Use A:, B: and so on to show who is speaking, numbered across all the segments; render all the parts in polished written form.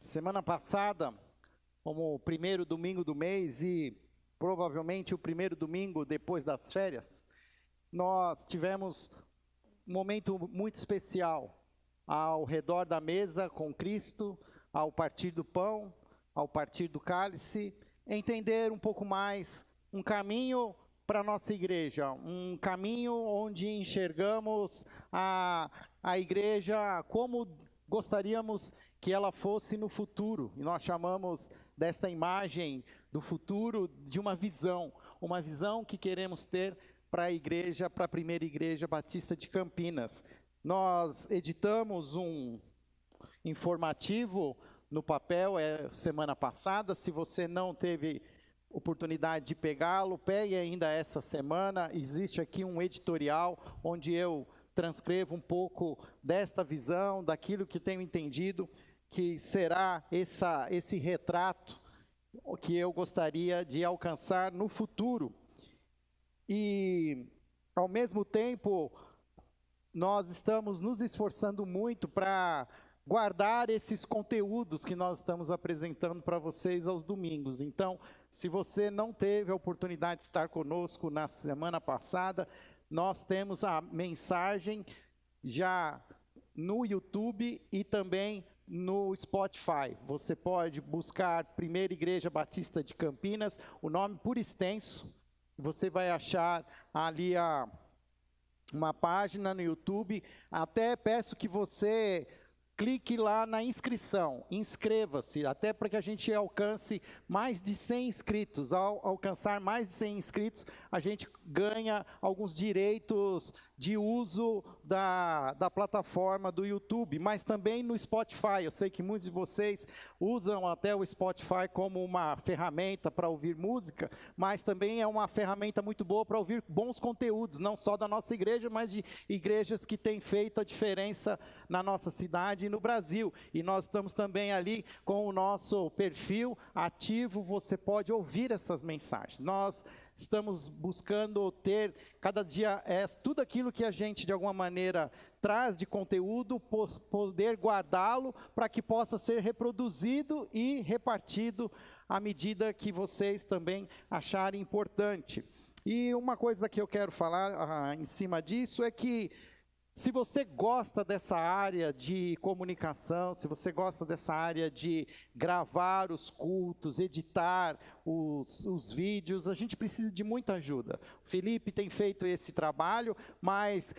A: Semana passada, como o primeiro domingo do mês e provavelmente o primeiro domingo depois das férias, nós tivemos um momento muito especial ao redor da mesa com Cristo, ao partir do pão, ao partir do cálice, entender um pouco mais um caminho para a nossa igreja, um caminho onde enxergamos a igreja como gostaríamos que ela fosse no futuro. E nós chamamos desta imagem do futuro de uma visão que queremos ter para a igreja, para a primeira igreja batista de Campinas. Nós editamos um informativo no papel semana passada. Se você não teve oportunidade de pegá-lo, pegue ainda essa semana. Existe aqui um editorial onde eu transcrevo um pouco desta visão, daquilo que tenho entendido que será esse retrato que eu gostaria de alcançar no futuro. E, ao mesmo tempo, nós estamos nos esforçando muito para guardar esses conteúdos que nós estamos apresentando para vocês aos domingos. Então, se você não teve a oportunidade de estar conosco na semana passada, nós temos a mensagem já no YouTube e também no Spotify. Você pode buscar Primeira Igreja Batista de Campinas, o nome por extenso. Você vai achar ali uma página no YouTube. Até peço que você clique lá na inscrição, inscreva-se, até para que a gente alcance mais de 100 inscritos. Ao alcançar mais de 100 inscritos, a gente ganha alguns direitos de uso da plataforma do YouTube, mas também no Spotify. Eu sei que muitos de vocês usam até o Spotify como uma ferramenta para ouvir música, mas também é uma ferramenta muito boa para ouvir bons conteúdos, não só da nossa igreja, mas de igrejas que têm feito a diferença na nossa cidade e no Brasil. E nós estamos também ali com o nosso perfil ativo, você pode ouvir essas mensagens. Nós estamos buscando ter cada dia tudo aquilo que a gente de alguma maneira traz de conteúdo, poder guardá-lo para que possa ser reproduzido e repartido à medida que vocês também acharem importante. E uma coisa que eu quero falar em cima disso é que se você gosta dessa área de comunicação, se você gosta dessa área de gravar os cultos, editar os vídeos, a gente precisa de muita ajuda. O Felipe tem feito esse trabalho, mas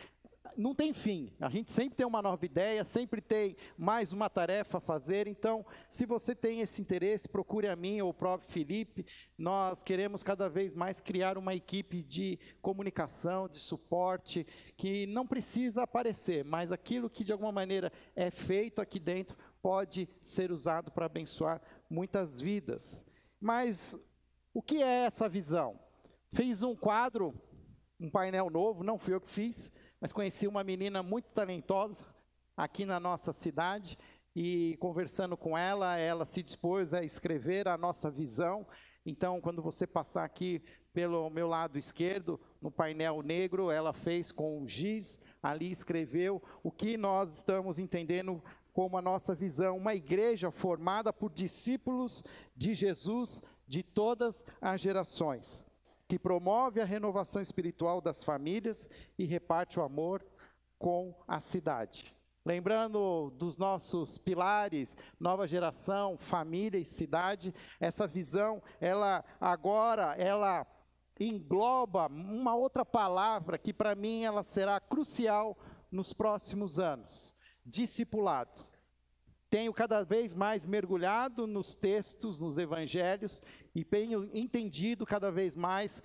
A: não tem fim. A gente sempre tem uma nova ideia, sempre tem mais uma tarefa a fazer. Então, se você tem esse interesse, procure a mim ou o próprio Felipe. Nós queremos cada vez mais criar uma equipe de comunicação, de suporte, que não precisa aparecer, mas aquilo que de alguma maneira é feito aqui dentro pode ser usado para abençoar muitas vidas. Mas o que é essa visão? Fiz um quadro, um painel novo, não fui eu que fiz, mas conheci uma menina muito talentosa aqui na nossa cidade e conversando com ela, ela se dispôs a escrever a nossa visão. Então, quando você passar aqui pelo meu lado esquerdo, no painel negro, ela fez com giz, ali escreveu o que nós estamos entendendo como a nossa visão, uma igreja formada por discípulos de Jesus de todas as gerações, que promove a renovação espiritual das famílias e reparte o amor com a cidade. Lembrando dos nossos pilares, nova geração, família e cidade, essa visão, ela engloba uma outra palavra que para mim ela será crucial nos próximos anos: discipulado. Tenho cada vez mais mergulhado nos textos, nos evangelhos, e tenho entendido cada vez mais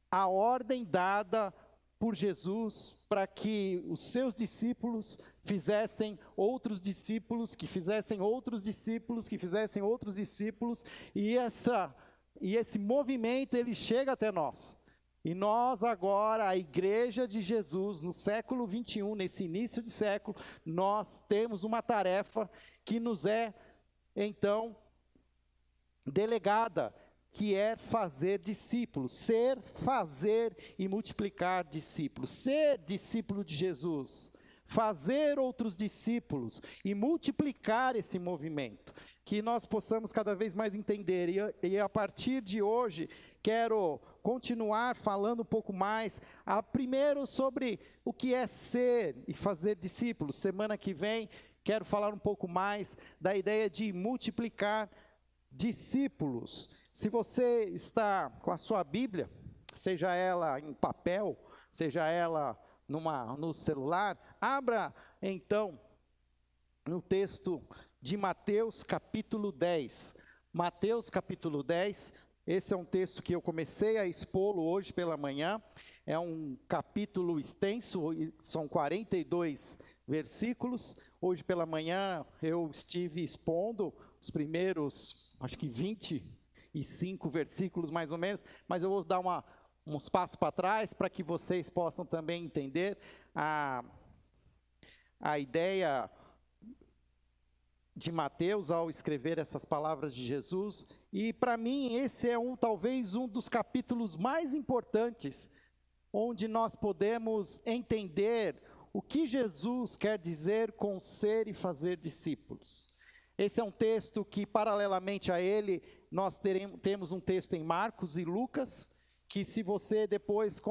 A: a ordem dada por Jesus para que os seus discípulos fizessem outros discípulos, que fizessem outros discípulos, que fizessem outros discípulos, e esse movimento ele chega até nós. E nós agora, a igreja de Jesus, no século 21, nesse início de século, nós temos uma tarefa que nos é, então, delegada, que é fazer discípulos, fazer e multiplicar discípulos, ser discípulo de Jesus, fazer outros discípulos e multiplicar esse movimento. que nós possamos cada vez mais entender. E a partir de hoje, quero continuar falando um pouco mais, primeiro sobre o que é ser e fazer discípulos. Semana que vem, quero falar um pouco mais da ideia de multiplicar discípulos. Se você está com a sua Bíblia, seja ela em papel, seja ela no celular, abra então no texto de Mateus capítulo 10. Mateus capítulo 10, esse é um texto que eu comecei a expô-lo hoje pela manhã. É um capítulo extenso, são 42 versículos. Hoje pela manhã eu estive expondo os primeiros, acho que 25 versículos mais ou menos, mas eu vou dar uns passos para trás para que vocês possam também entender a ideia de Mateus ao escrever essas palavras de Jesus. E para mim esse é talvez um dos capítulos mais importantes, onde nós podemos entender o que Jesus quer dizer com ser e fazer discípulos. Esse é um texto que, paralelamente a ele, nós temos um texto em Marcos e Lucas, que se você depois,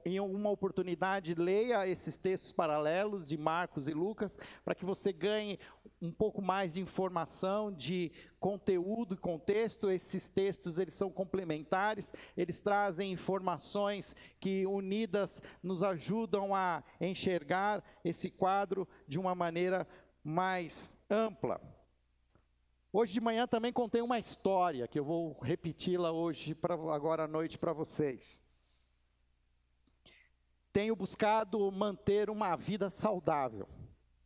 A: em alguma oportunidade, leia esses textos paralelos de Marcos e Lucas, para que você ganhe um pouco mais de informação, de conteúdo e contexto. Esses textos, eles são complementares, eles trazem informações que unidas nos ajudam a enxergar esse quadro de uma maneira mais ampla. Hoje de manhã também contei uma história, que eu vou repeti-la hoje, agora à noite para vocês. Tenho buscado manter uma vida saudável.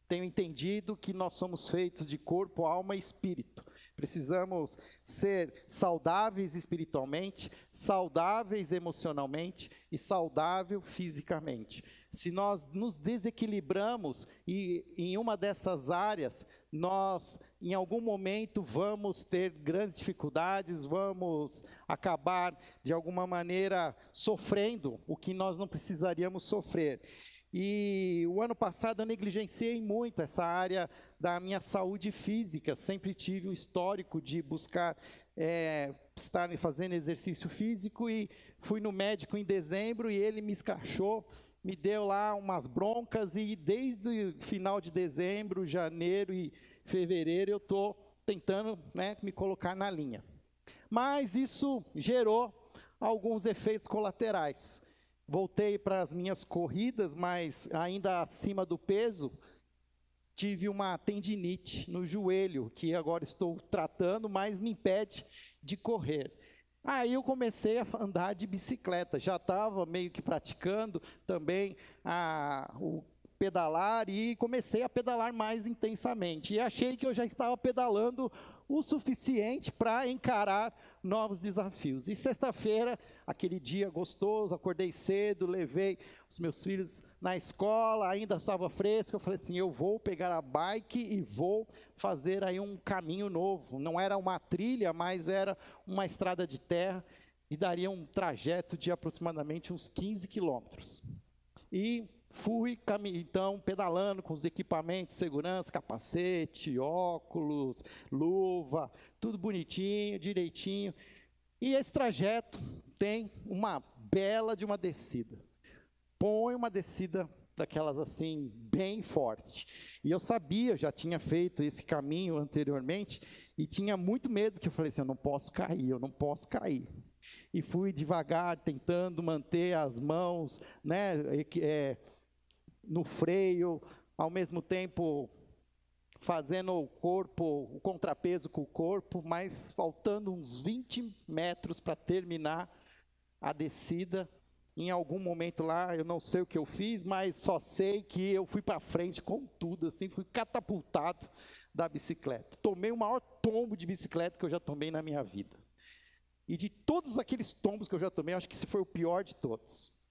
A: Tenho entendido que nós somos feitos de corpo, alma e espírito. Precisamos ser saudáveis espiritualmente, saudáveis emocionalmente e saudável fisicamente. Se nós nos desequilibramos em uma dessas áreas, nós em algum momento vamos ter grandes dificuldades, vamos acabar de alguma maneira sofrendo o que nós não precisaríamos sofrer. E o ano passado eu negligenciei muito essa área da minha saúde física, sempre tive um histórico de buscar estar fazendo exercício físico, e fui no médico em dezembro e ele me escrachou, me deu lá umas broncas, e desde o final de dezembro, janeiro e fevereiro eu estou tentando me colocar na linha. Mas isso gerou alguns efeitos colaterais. Voltei para as minhas corridas, mas ainda acima do peso, tive uma tendinite no joelho, que agora estou tratando, mas me impede de correr. Aí eu comecei a andar de bicicleta, já estava meio que praticando também o pedalar, e comecei a pedalar mais intensamente. E achei que eu já estava pedalando o suficiente para encarar novos desafios. E sexta-feira, aquele dia gostoso, acordei cedo, levei os meus filhos na escola, ainda estava fresco, eu falei assim, eu vou pegar a bike e vou fazer aí um caminho novo. Não era uma trilha, mas era uma estrada de terra, e daria um trajeto de aproximadamente uns 15 quilômetros. E fui, então, pedalando com os equipamentos de segurança, capacete, óculos, luva, tudo bonitinho, direitinho. E esse trajeto tem uma bela de uma descida. Põe uma descida daquelas assim, bem forte. E eu sabia, já tinha feito esse caminho anteriormente, e tinha muito medo, que eu falei assim, eu não posso cair. E fui devagar, tentando manter as mãos, no freio, ao mesmo tempo fazendo o contrapeso com o corpo, mas faltando uns 20 metros para terminar a descida. Em algum momento lá, eu não sei o que eu fiz, mas só sei que eu fui para frente com tudo, assim, fui catapultado da bicicleta. Tomei o maior tombo de bicicleta que eu já tomei na minha vida. E de todos aqueles tombos que eu já tomei, acho que esse foi o pior de todos.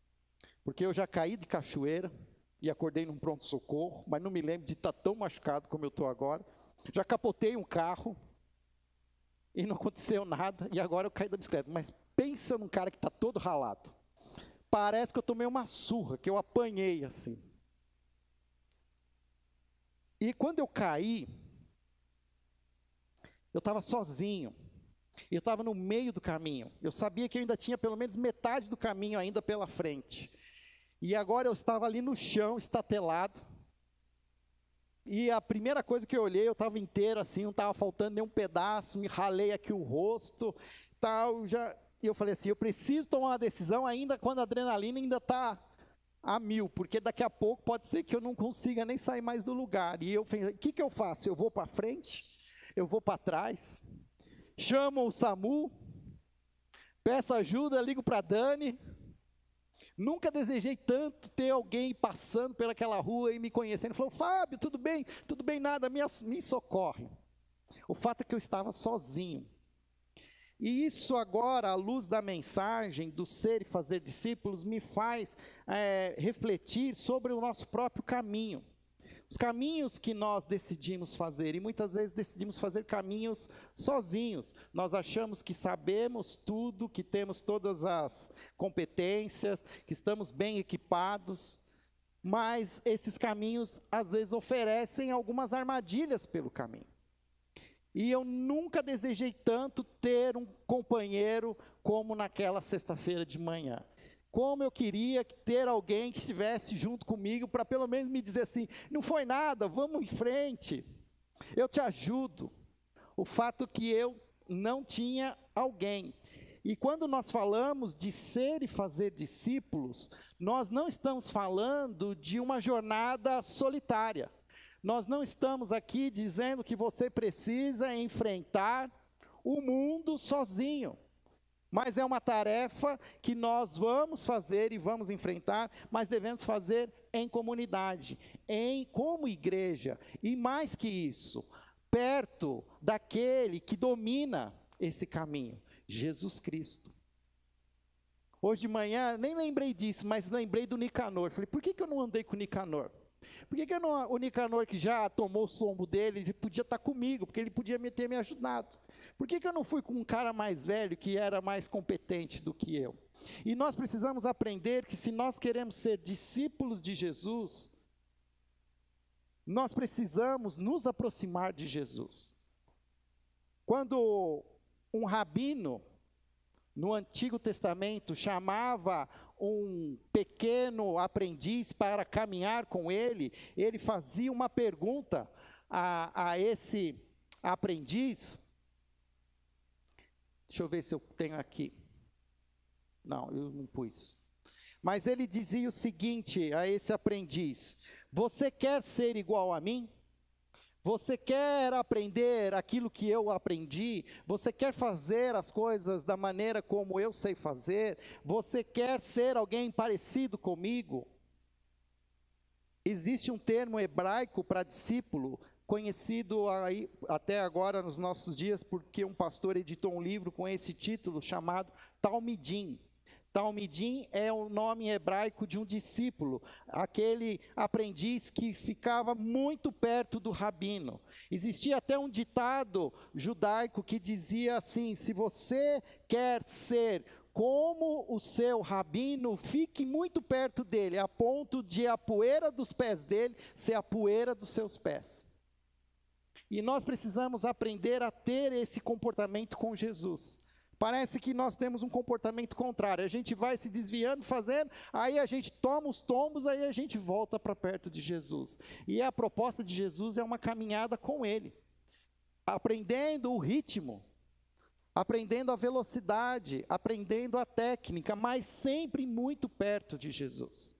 A: Porque eu já caí de cachoeira e acordei num pronto-socorro, mas não me lembro de estar tão machucado como eu estou agora. Já capotei um carro e não aconteceu nada, e agora eu caí da bicicleta. Mas pensa num cara que está todo ralado. Parece que eu tomei uma surra, que eu apanhei assim. E quando eu caí, eu estava sozinho, eu estava no meio do caminho, eu sabia que eu ainda tinha pelo menos metade do caminho ainda pela frente, e agora eu estava ali no chão, estatelado, e a primeira coisa que eu olhei, eu estava inteiro assim, não estava faltando nenhum pedaço, me ralei aqui o rosto, tal, e eu falei assim, eu preciso tomar uma decisão ainda quando a adrenalina ainda está a 1000, porque daqui a pouco pode ser que eu não consiga nem sair mais do lugar. E eu falei, o que eu faço? Eu vou para frente? Eu vou para trás? Chamo o SAMU? Peço ajuda, ligo para a Dani? Nunca desejei tanto ter alguém passando pelaquela rua e me conhecendo. Falou, Fábio, tudo bem? Tudo bem, nada, me socorre. O fato é que eu estava sozinho. E isso agora, à luz da mensagem do ser e fazer discípulos, me faz refletir sobre o nosso próprio caminho. Os caminhos que nós decidimos fazer, e muitas vezes decidimos fazer caminhos sozinhos. Nós achamos que sabemos tudo, que temos todas as competências, que estamos bem equipados, mas esses caminhos às vezes oferecem algumas armadilhas pelo caminho. E eu nunca desejei tanto ter um companheiro como naquela sexta-feira de manhã. Como eu queria ter alguém que estivesse junto comigo para pelo menos me dizer assim, não foi nada, vamos em frente, eu te ajudo. O fato que eu não tinha alguém. E quando nós falamos de ser e fazer discípulos, nós não estamos falando de uma jornada solitária. Nós não estamos aqui dizendo que você precisa enfrentar o mundo sozinho. Mas é uma tarefa que nós vamos fazer e vamos enfrentar, mas devemos fazer em comunidade, como igreja. E mais que isso, perto daquele que domina esse caminho, Jesus Cristo. Hoje de manhã, nem lembrei disso, mas lembrei do Nicanor. Falei, por que eu não andei com o Nicanor? Por que o Nicanor, que já tomou o sombo dele, ele podia estar comigo, porque ele podia ter me ajudado? Por que eu não fui com um cara mais velho, que era mais competente do que eu? E nós precisamos aprender que se nós queremos ser discípulos de Jesus, nós precisamos nos aproximar de Jesus. Quando um rabino, no Antigo Testamento, chamava um pequeno aprendiz para caminhar com ele, ele fazia uma pergunta a esse aprendiz. Deixa eu ver se eu tenho aqui. Não, eu não pus. Mas ele dizia o seguinte a esse aprendiz: você quer ser igual a mim? Você quer aprender aquilo que eu aprendi? Você quer fazer as coisas da maneira como eu sei fazer? Você quer ser alguém parecido comigo? Existe um termo hebraico para discípulo, conhecido aí, até agora nos nossos dias, porque um pastor editou um livro com esse título chamado Talmidim. Talmidim é o nome hebraico de um discípulo, aquele aprendiz que ficava muito perto do rabino. Existia até um ditado judaico que dizia assim: se você quer ser como o seu rabino, fique muito perto dele, a ponto de a poeira dos pés dele ser a poeira dos seus pés. E nós precisamos aprender a ter esse comportamento com Jesus. Parece que nós temos um comportamento contrário, a gente vai se desviando, fazendo, aí a gente toma os tombos, aí a gente volta para perto de Jesus. E a proposta de Jesus é uma caminhada com Ele, aprendendo o ritmo, aprendendo a velocidade, aprendendo a técnica, mas sempre muito perto de Jesus.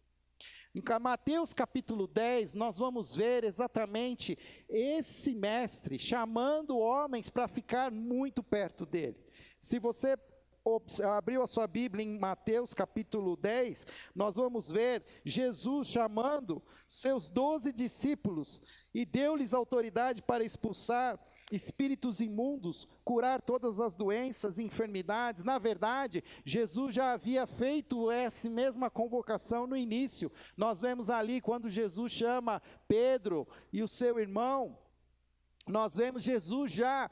A: Em Mateus capítulo 10, nós vamos ver exatamente esse mestre chamando homens para ficar muito perto dele. Se você abriu a sua Bíblia em Mateus capítulo 10, nós vamos ver Jesus chamando seus 12 discípulos e deu-lhes autoridade para expulsar espíritos imundos, curar todas as doenças e enfermidades. Na verdade, Jesus já havia feito essa mesma convocação no início. Nós vemos ali quando Jesus chama Pedro e o seu irmão, nós vemos Jesus já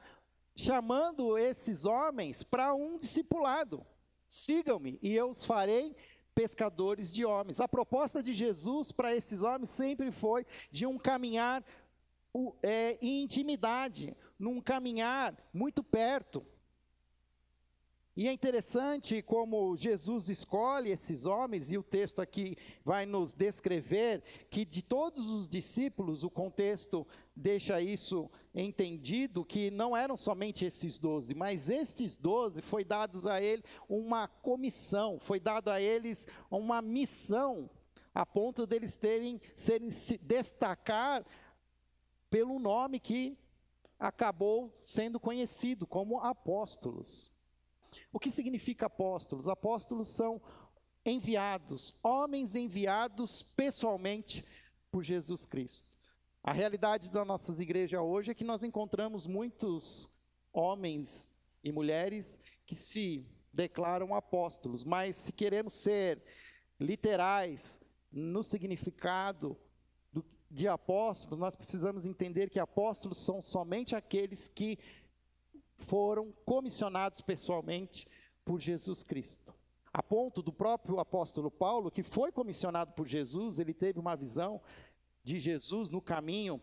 A: chamando esses homens para um discipulado. Sigam-me e eu os farei pescadores de homens. A proposta de Jesus para esses homens sempre foi de um caminhar em intimidade, num caminhar muito perto. E é interessante como Jesus escolhe esses homens, e o texto aqui vai nos descrever que de todos os discípulos, o contexto deixa isso entendido, que não eram somente esses 12, mas estes 12 foi dado a ele uma comissão, foi dado a eles uma missão, a ponto deles se destacar pelo nome que acabou sendo conhecido como apóstolos. O que significa apóstolos? Apóstolos são enviados, homens enviados pessoalmente por Jesus Cristo. A realidade das nossas igrejas hoje é que nós encontramos muitos homens e mulheres que se declaram apóstolos, mas se queremos ser literais no significado de apóstolos, nós precisamos entender que apóstolos são somente aqueles que foram comissionados pessoalmente por Jesus Cristo. A ponto do próprio apóstolo Paulo, que foi comissionado por Jesus, ele teve uma visão de Jesus no caminho,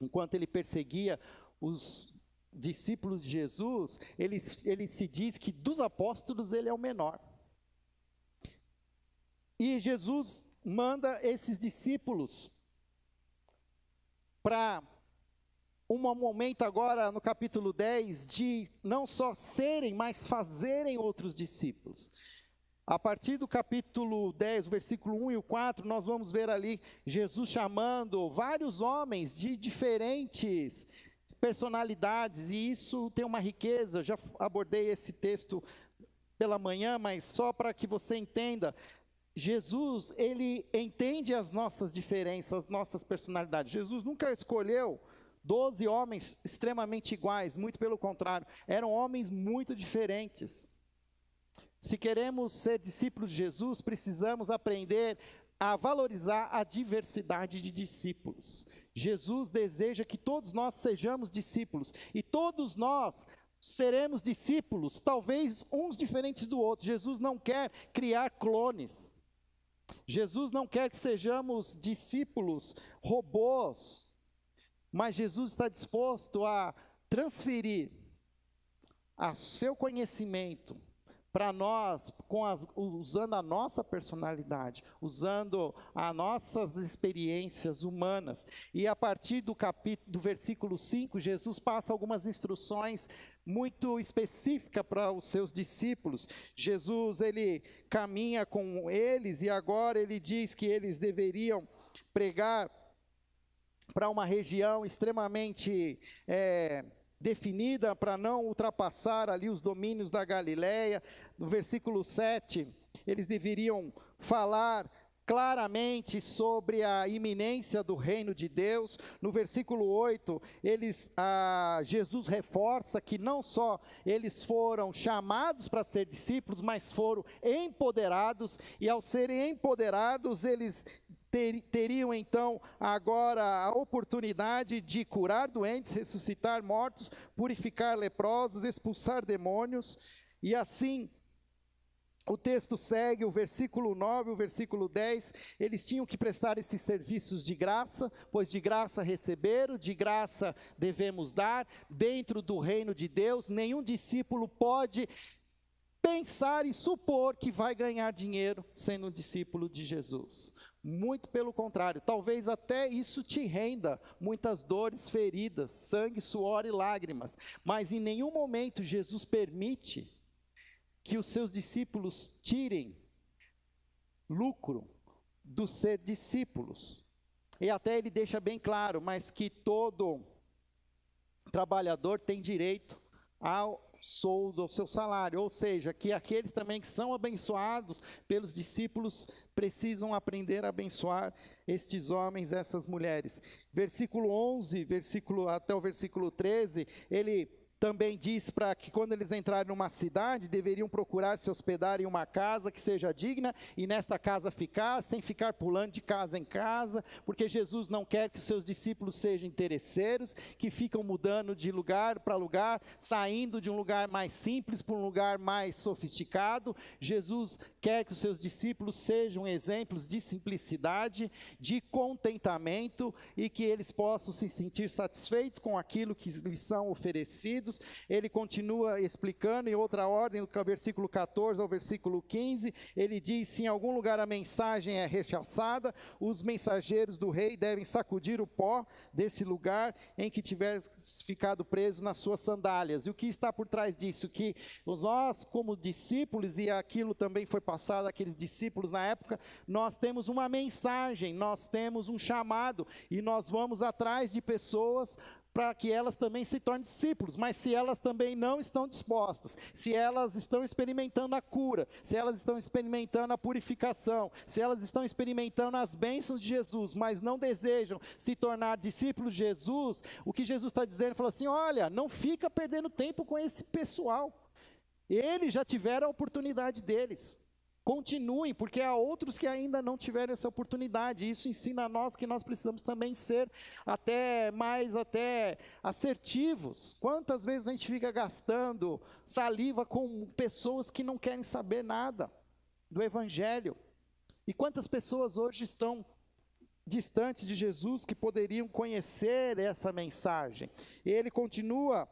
A: enquanto ele perseguia os discípulos de Jesus, ele se diz que dos apóstolos ele é o menor. E Jesus manda esses discípulos para um momento agora no capítulo 10 de não só serem, mas fazerem outros discípulos. A partir do capítulo 10, o versículo 1 e o 4, nós vamos ver ali Jesus chamando vários homens de diferentes personalidades, e isso tem uma riqueza. Eu já abordei esse texto pela manhã, mas só para que você entenda, Jesus, ele entende as nossas diferenças, as nossas personalidades. Jesus nunca escolheu 12 homens extremamente iguais, muito pelo contrário, eram homens muito diferentes. Se queremos ser discípulos de Jesus, precisamos aprender a valorizar a diversidade de discípulos. Jesus deseja que todos nós sejamos discípulos, e todos nós seremos discípulos, talvez uns diferentes do outro. Jesus não quer criar clones. Jesus não quer que sejamos discípulos robôs, mas Jesus está disposto a transferir o seu conhecimento para nós, usando a nossa personalidade, usando as nossas experiências humanas. E a partir do versículo 5, Jesus passa algumas instruções muito específicas para os seus discípulos. Jesus, ele caminha com eles, e agora ele diz que eles deveriam pregar para uma região extremamente definida, para não ultrapassar ali os domínios da Galileia. No versículo 7, eles deveriam falar claramente sobre a iminência do reino de Deus. No versículo 8, Jesus reforça que não só eles foram chamados para ser discípulos, mas foram empoderados, e ao serem empoderados, eles teriam então agora a oportunidade de curar doentes, ressuscitar mortos, purificar leprosos, expulsar demônios. E assim o texto segue, o versículo 9, o versículo 10, eles tinham que prestar esses serviços de graça, pois de graça receberam, de graça devemos dar. Dentro do reino de Deus, nenhum discípulo pode pensar e supor que vai ganhar dinheiro sendo um discípulo de Jesus. Muito pelo contrário, talvez até isso te renda muitas dores, feridas, sangue, suor e lágrimas, mas em nenhum momento Jesus permite que os seus discípulos tirem lucro do ser discípulos. E até ele deixa bem claro, mas que todo trabalhador tem direito ao soldo, ao seu salário, ou seja, que aqueles também que são abençoados pelos discípulos precisam aprender a abençoar estes homens, essas mulheres. Versículo 11, até o versículo 13, ele também diz para que quando eles entrarem numa cidade, deveriam procurar se hospedar em uma casa que seja digna, e nesta casa ficar, sem ficar pulando de casa em casa, porque Jesus não quer que os seus discípulos sejam interesseiros, que ficam mudando de lugar para lugar, saindo de um lugar mais simples para um lugar mais sofisticado. Jesus quer que os seus discípulos sejam exemplos de simplicidade, de contentamento, e que eles possam se sentir satisfeitos com aquilo que lhes são oferecidos. Ele continua explicando em outra ordem, do versículo 14 ao versículo 15, ele diz: se em algum lugar a mensagem é rechaçada, os mensageiros do rei devem sacudir o pó desse lugar em que tiver ficado preso nas suas sandálias. E o que está por trás disso? Que nós, como discípulos, e aquilo também foi passado àqueles discípulos na época, nós temos uma mensagem, nós temos um chamado, e nós vamos atrás de pessoas para que elas também se tornem discípulos. Mas se elas também não estão dispostas, se elas estão experimentando a cura, se elas estão experimentando a purificação, se elas estão experimentando as bênçãos de Jesus, mas não desejam se tornar discípulos de Jesus, o que Jesus está dizendo, ele falou assim: olha, não fica perdendo tempo com esse pessoal, eles já tiveram a oportunidade deles. Continuem, porque há outros que ainda não tiveram essa oportunidade. Isso ensina a nós que nós precisamos também ser mais assertivos. Quantas vezes a gente fica gastando saliva com pessoas que não querem saber nada do Evangelho? E quantas pessoas hoje estão distantes de Jesus que poderiam conhecer essa mensagem? E ele continua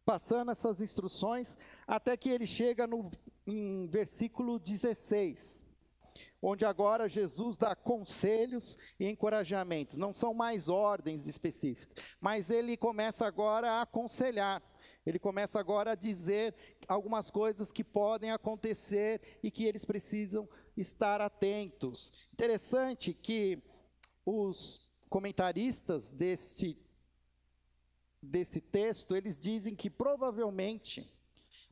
A: passando essas instruções até que ele chega em versículo 16, onde agora Jesus dá conselhos e encorajamentos. Não são mais ordens específicas, mas ele começa agora a aconselhar. Ele começa agora a dizer algumas coisas que podem acontecer e que eles precisam estar atentos. Interessante que os comentaristas desse texto, eles dizem que provavelmente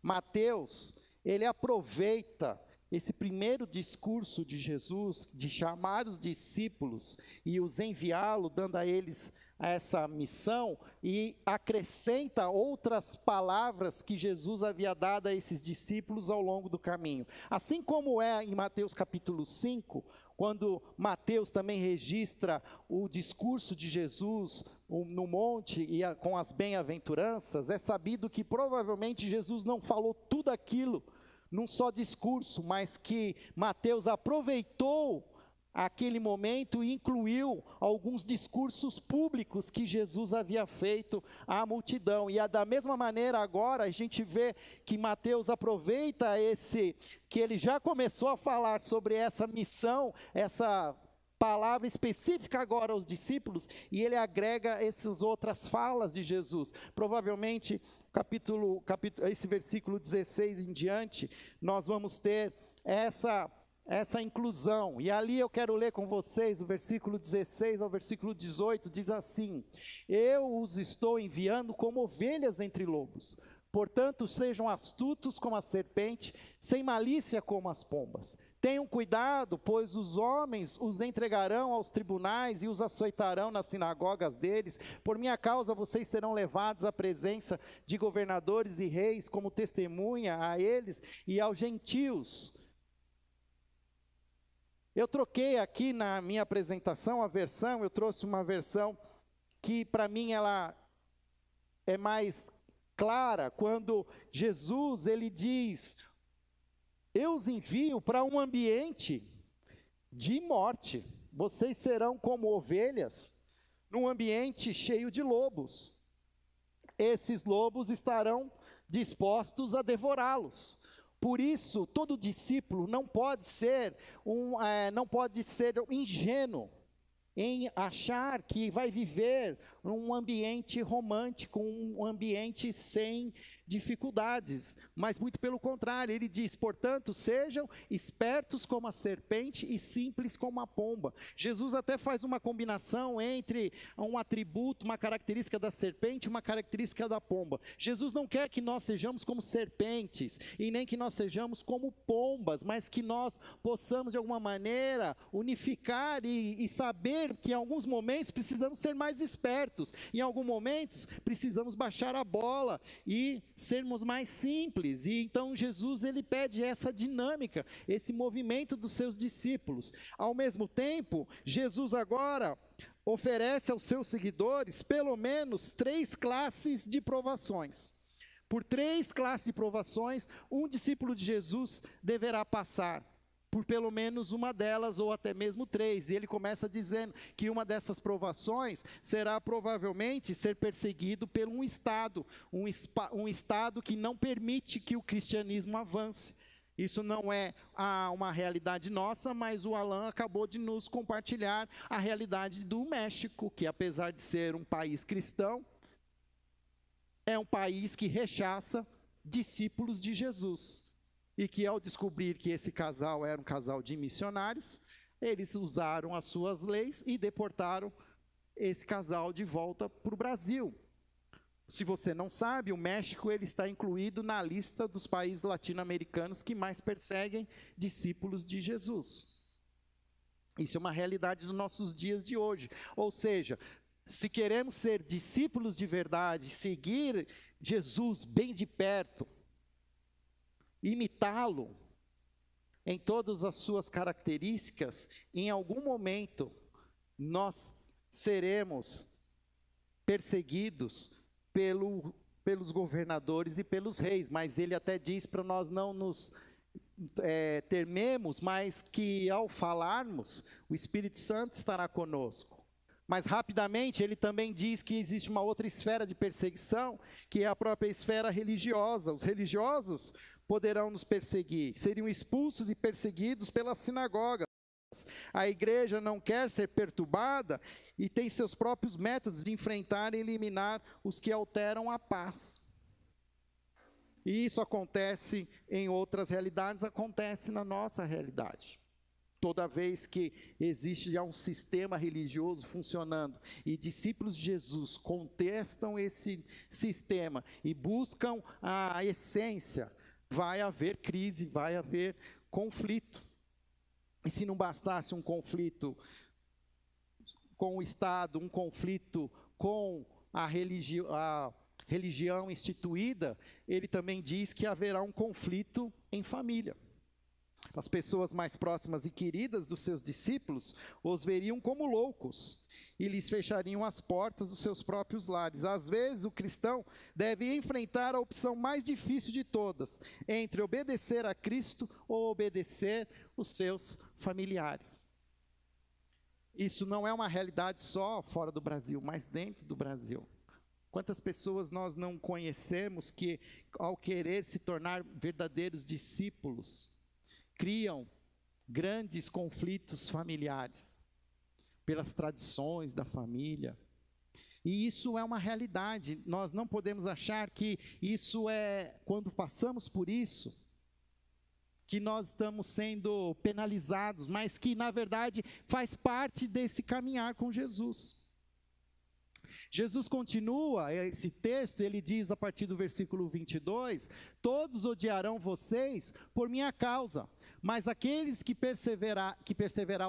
A: Mateus, ele aproveita esse primeiro discurso de Jesus, de chamar os discípulos e os enviá-lo, dando a eles essa missão, e acrescenta outras palavras que Jesus havia dado a esses discípulos ao longo do caminho. Assim como é em Mateus capítulo 5, quando Mateus também registra o discurso de Jesus no monte e com as bem-aventuranças, é sabido que provavelmente Jesus não falou tudo aquilo num só discurso, mas que Mateus aproveitou aquele momento e incluiu alguns discursos públicos que Jesus havia feito à multidão. E da mesma maneira agora a gente vê que Mateus aproveita que ele já começou a falar sobre essa missão, essa palavra específica agora aos discípulos, e ele agrega essas outras falas de Jesus. Provavelmente, esse versículo 16 em diante, nós vamos ter essa inclusão. E ali eu quero ler com vocês o versículo 16 ao versículo 18, diz assim: eu os estou enviando como ovelhas entre lobos. Portanto, sejam astutos como a serpente, sem malícia como as pombas. Tenham cuidado, pois os homens os entregarão aos tribunais e os açoitarão nas sinagogas deles. Por minha causa vocês serão levados à presença de governadores e reis como testemunha a eles e aos gentios. Eu troquei aqui na minha apresentação a versão, eu trouxe uma versão que para mim ela é mais clara, quando Jesus ele diz: eu os envio para um ambiente de morte, vocês serão como ovelhas num ambiente cheio de lobos, esses lobos estarão dispostos a devorá-los. Por isso, todo discípulo não pode ser ingênuo em achar que vai viver um ambiente romântico, um ambiente sem dificuldades, mas muito pelo contrário, ele diz: portanto, sejam espertos como a serpente e simples como a pomba. Jesus até faz uma combinação entre um atributo, uma característica da serpente e uma característica da pomba. Jesus não quer que nós sejamos como serpentes, e nem que nós sejamos como pombas, mas que nós possamos de alguma maneira unificar e saber que em alguns momentos precisamos ser mais espertos. em alguns momentos, precisamos baixar a bola e sermos mais simples. E então Jesus, ele pede essa dinâmica, esse movimento dos seus discípulos. Ao mesmo tempo, Jesus agora oferece aos seus seguidores pelo menos 3 classes de provações. Por 3 classes de provações, um discípulo de Jesus deverá passar por pelo menos uma delas, ou até mesmo 3. E ele começa dizendo que uma dessas provações será provavelmente ser perseguido por um Estado, um Estado que não permite que o cristianismo avance. Isso não é uma realidade nossa, mas o Alan acabou de nos compartilhar a realidade do México, que apesar de ser um país cristão, é um país que rechaça discípulos de Jesus. E que ao descobrir que esse casal era um casal de missionários, eles usaram as suas leis e deportaram esse casal de volta para o Brasil. Se você não sabe, o México ele está incluído na lista dos países latino-americanos que mais perseguem discípulos de Jesus. Isso é uma realidade dos nossos dias de hoje. Ou seja, se queremos ser discípulos de verdade, seguir Jesus bem de perto, imitá-lo em todas as suas características, em algum momento nós seremos perseguidos pelos governadores e pelos reis, mas ele até diz para nós não nos tememos, mas que ao falarmos, o Espírito Santo estará conosco. Mas rapidamente ele também diz que existe uma outra esfera de perseguição, que é a própria esfera religiosa. Os religiosos poderão nos perseguir, seriam expulsos e perseguidos pelas sinagogas. A igreja não quer ser perturbada e tem seus próprios métodos de enfrentar e eliminar os que alteram a paz. E isso acontece em outras realidades, acontece na nossa realidade. Toda vez que existe já um sistema religioso funcionando e discípulos de Jesus contestam esse sistema e buscam a essência, vai haver crise, vai haver conflito. E se não bastasse um conflito com o Estado, um conflito com a religião instituída, ele também diz que haverá um conflito em família. As pessoas mais próximas e queridas dos seus discípulos os veriam como loucos e lhes fechariam as portas dos seus próprios lares. Às vezes, o cristão deve enfrentar a opção mais difícil de todas, entre obedecer a Cristo ou obedecer os seus familiares. Isso não é uma realidade só fora do Brasil, mas dentro do Brasil. Quantas pessoas nós não conhecemos que, ao querer se tornar verdadeiros discípulos, criam grandes conflitos familiares, pelas tradições da família. E isso é uma realidade. Nós não podemos achar que isso é, quando passamos por isso, que nós estamos sendo penalizados, mas que na verdade faz parte desse caminhar com Jesus. Jesus continua esse texto, ele diz a partir do versículo 22, todos odiarão vocês por minha causa, mas aqueles que perseverar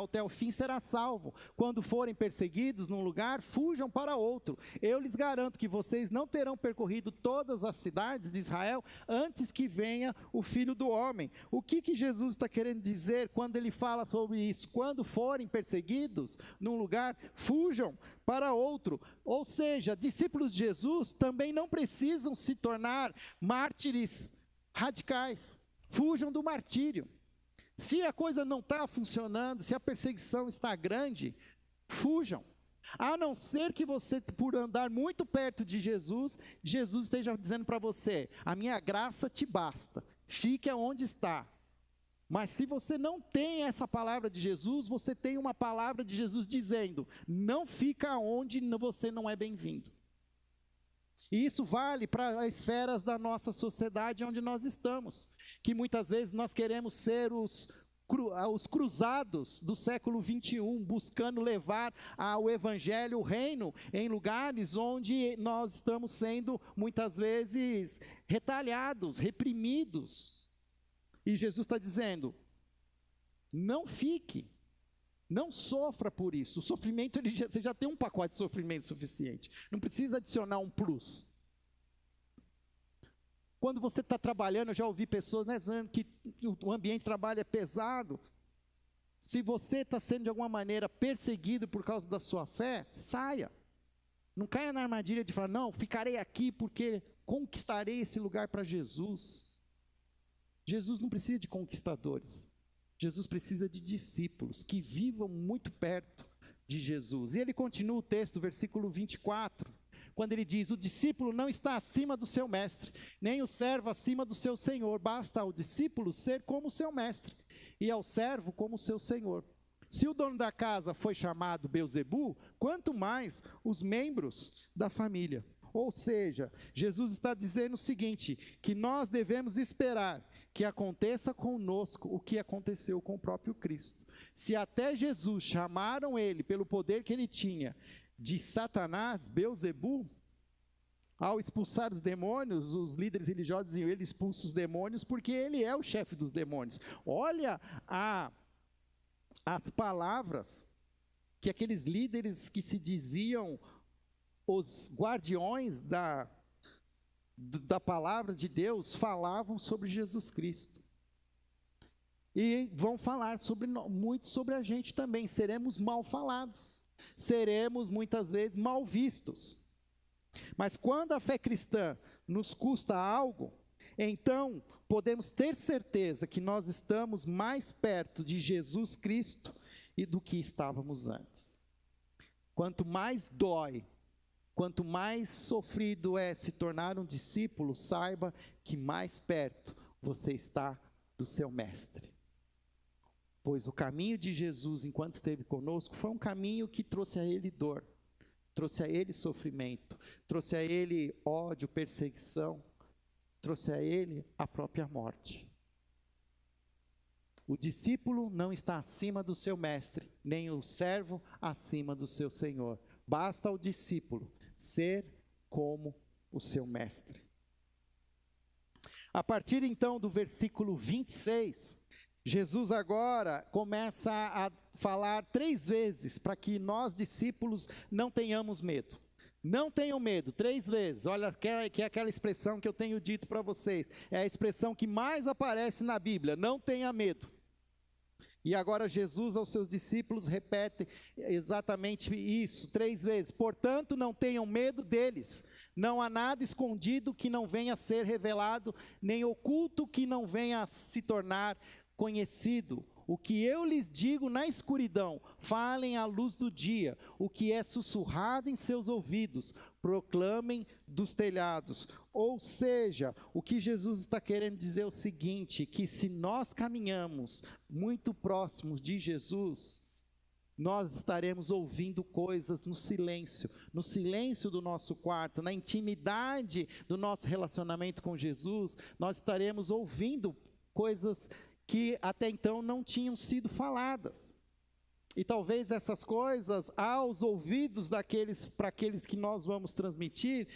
A: até o fim será salvo. Quando forem perseguidos num lugar, fujam para outro. Eu lhes garanto que vocês não terão percorrido todas as cidades de Israel antes que venha o Filho do Homem. O que Jesus está querendo dizer quando ele fala sobre isso? Quando forem perseguidos num lugar, fujam para outro. Ou seja, discípulos de Jesus também não precisam se tornar mártires radicais. Fujam do martírio. Se a coisa não está funcionando, se a perseguição está grande, fujam. A não ser que você, por andar muito perto de Jesus, Jesus esteja dizendo para você, a minha graça te basta, fique aonde está. Mas se você não tem essa palavra de Jesus, você tem uma palavra de Jesus dizendo, não fica onde você não é bem-vindo. E isso vale para as esferas da nossa sociedade onde nós estamos, que muitas vezes nós queremos ser os cruzados do século 21, buscando levar o evangelho, o reino, em lugares onde nós estamos sendo muitas vezes retalhados, reprimidos. E Jesus está dizendo, não fique Não sofra por isso. O sofrimento, você já tem um pacote de sofrimento suficiente. Não precisa adicionar um plus. Quando você está trabalhando, eu já ouvi pessoas, né, dizendo que o ambiente de trabalho é pesado. Se você está sendo de alguma maneira perseguido por causa da sua fé, saia. Não caia na armadilha de falar, não, ficarei aqui porque conquistarei esse lugar para Jesus. Jesus não precisa de conquistadores. Jesus precisa de discípulos que vivam muito perto de Jesus. E ele continua o texto, versículo 24, quando ele diz, o discípulo não está acima do seu mestre, nem o servo acima do seu senhor, basta ao discípulo ser como o seu mestre, e ao servo como o seu senhor. Se o dono da casa foi chamado Beelzebu, quanto mais os membros da família. Ou seja, Jesus está dizendo o seguinte, que nós devemos esperar que aconteça conosco o que aconteceu com o próprio Cristo. Se até Jesus chamaram ele, pelo poder que ele tinha, de Satanás, Beelzebu, ao expulsar os demônios, os líderes religiosos diziam, ele expulsa os demônios porque ele é o chefe dos demônios. Olha as palavras que aqueles líderes que se diziam os guardiões da palavra de Deus falavam sobre Jesus Cristo. E vão falar muito sobre a gente também. Seremos mal falados. Seremos muitas vezes mal vistos. Mas quando a fé cristã nos custa algo, então podemos ter certeza que nós estamos mais perto de Jesus Cristo e do que estávamos antes. Quanto mais dói, quanto mais sofrido é se tornar um discípulo, saiba que mais perto você está do seu mestre. Pois o caminho de Jesus, enquanto esteve conosco, foi um caminho que trouxe a ele dor, trouxe a ele sofrimento, trouxe a ele ódio, perseguição, trouxe a ele a própria morte. O discípulo não está acima do seu mestre, nem o servo acima do seu senhor. Basta ao discípulo ser como o seu mestre. A partir então do versículo 26, Jesus agora começa a falar 3 vezes para que nós discípulos não tenhamos medo. Não tenham medo, 3 vezes. Olha, que é aquela expressão que eu tenho dito para vocês. É a expressão que mais aparece na Bíblia, não tenha medo. E agora Jesus aos seus discípulos repete exatamente isso, 3 vezes. Portanto, não tenham medo deles. Não há nada escondido que não venha a ser revelado, nem oculto que não venha a se tornar conhecido. O que eu lhes digo na escuridão, falem à luz do dia. O que é sussurrado em seus ouvidos, proclamem dos telhados. Ou seja, o que Jesus está querendo dizer é o seguinte, que se nós caminhamos muito próximos de Jesus, nós estaremos ouvindo coisas no silêncio do nosso quarto, na intimidade do nosso relacionamento com Jesus, nós estaremos ouvindo coisas que até então não tinham sido faladas. E talvez essas coisas, aos ouvidos para aqueles que nós vamos transmitir,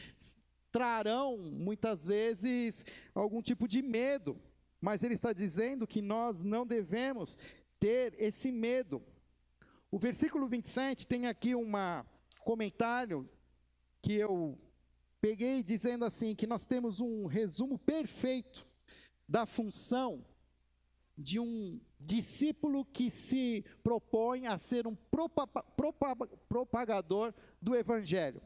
A: trarão muitas vezes algum tipo de medo. Mas ele está dizendo que nós não devemos ter esse medo. O versículo 27 tem aqui um comentário que eu peguei dizendo assim, que nós temos um resumo perfeito da função de um discípulo que se propõe a ser um propagador do Evangelho.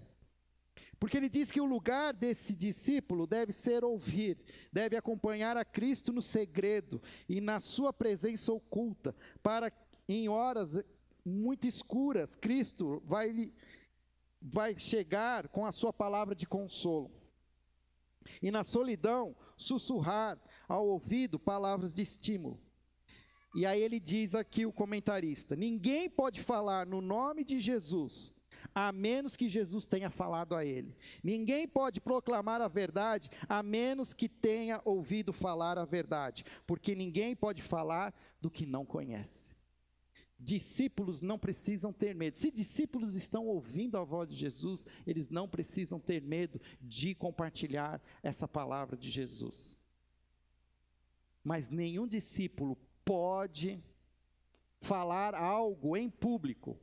A: Porque ele diz que o lugar desse discípulo deve ser ouvir, deve acompanhar a Cristo no segredo e na sua presença oculta, para em horas muito escuras, Cristo vai chegar com a sua palavra de consolo. E na solidão, sussurrar ao ouvido palavras de estímulo. E aí ele diz aqui o comentarista, ninguém pode falar no nome de Jesus, a menos que Jesus tenha falado a ele. Ninguém pode proclamar a verdade, a menos que tenha ouvido falar a verdade, porque ninguém pode falar do que não conhece. Discípulos não precisam ter medo. Se discípulos estão ouvindo a voz de Jesus, eles não precisam ter medo de compartilhar essa palavra de Jesus. Mas nenhum discípulo pode falar algo em público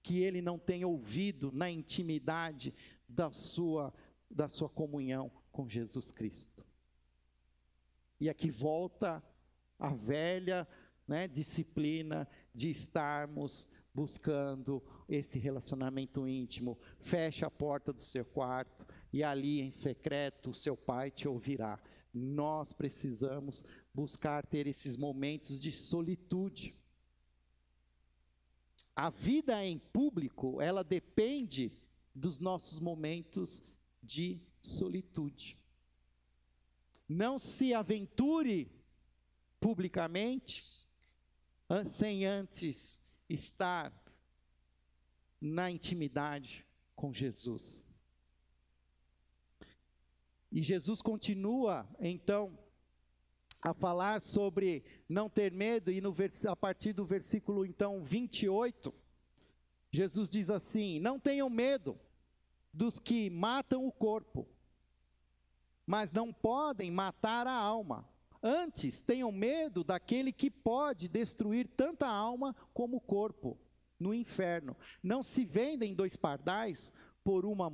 A: que ele não tenha ouvido na intimidade da sua comunhão com Jesus Cristo. E aqui volta a velha, disciplina de estarmos buscando esse relacionamento íntimo. Feche a porta do seu quarto e ali em secreto o seu pai te ouvirá. Nós precisamos buscar ter esses momentos de solitude. A vida em público, ela depende dos nossos momentos de solitude. Não se aventure publicamente sem antes estar na intimidade com Jesus. E Jesus continua, então, a falar sobre não ter medo, e a partir do versículo, então, 28, Jesus diz assim: não tenham medo dos que matam o corpo, mas não podem matar a alma. Antes, tenham medo daquele que pode destruir tanta alma como o corpo no inferno. Não se vendem 2 pardais por uma